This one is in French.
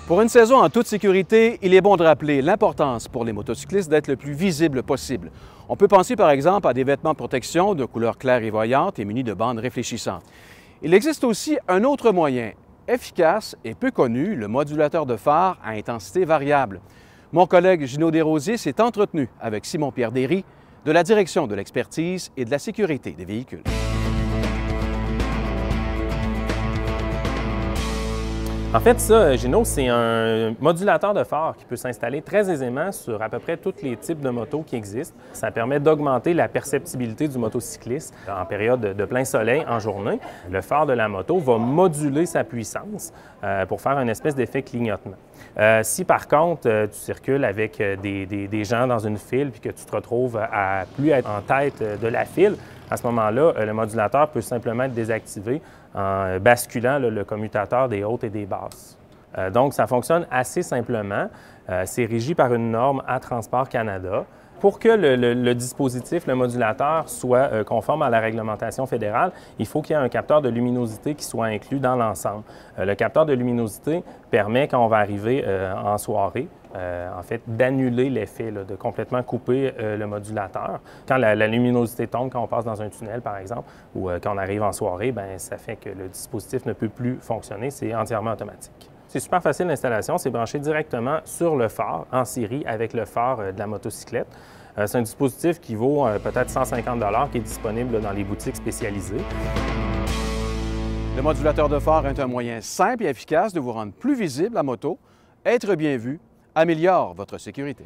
Pour une saison en toute sécurité, il est bon de rappeler l'importance pour les motocyclistes d'être le plus visible possible. On peut penser par exemple à des vêtements de protection de couleur claire et voyante et munis de bandes réfléchissantes. Il existe aussi un autre moyen efficace et peu connu, le modulateur de phare à intensité variable. Mon collègue Gino Desrosiers s'est entretenu avec Simon-Pierre Derry de la Direction de l'expertise et de la sécurité des véhicules. En fait, ça, Gino, c'est un modulateur de phare qui peut s'installer très aisément sur à peu près tous les types de motos qui existent. Ça permet d'augmenter la perceptibilité du motocycliste en période de plein soleil en journée. Le phare de la moto va moduler sa puissance pour faire une espèce d'effet clignotement. Si par contre, tu circules avec des gens dans une file puis que tu te retrouves à plus être en tête de la file, à ce moment-là, le modulateur peut simplement être désactivé en basculant le commutateur des hautes et des basses. Donc, ça fonctionne assez simplement. C'est régi par une norme à Transport Canada. Pour que le dispositif, le modulateur, soit conforme à la réglementation fédérale, il faut qu'il y ait un capteur de luminosité qui soit inclus dans l'ensemble. Le capteur de luminosité permet, quand on va arriver en soirée, en fait, d'annuler l'effet, de complètement couper le modulateur. Quand la luminosité tombe, quand on passe dans un tunnel, par exemple, ou quand on arrive en soirée, bien, ça fait que le dispositif ne peut plus fonctionner. C'est entièrement automatique. C'est super facile l'installation. C'est branché directement sur le phare, en série, avec le phare de la motocyclette. C'est un dispositif qui vaut peut-être 150 $, qui est disponible dans les boutiques spécialisées. Le modulateur de phare est un moyen simple et efficace de vous rendre plus visible à moto. Être bien vu améliore votre sécurité.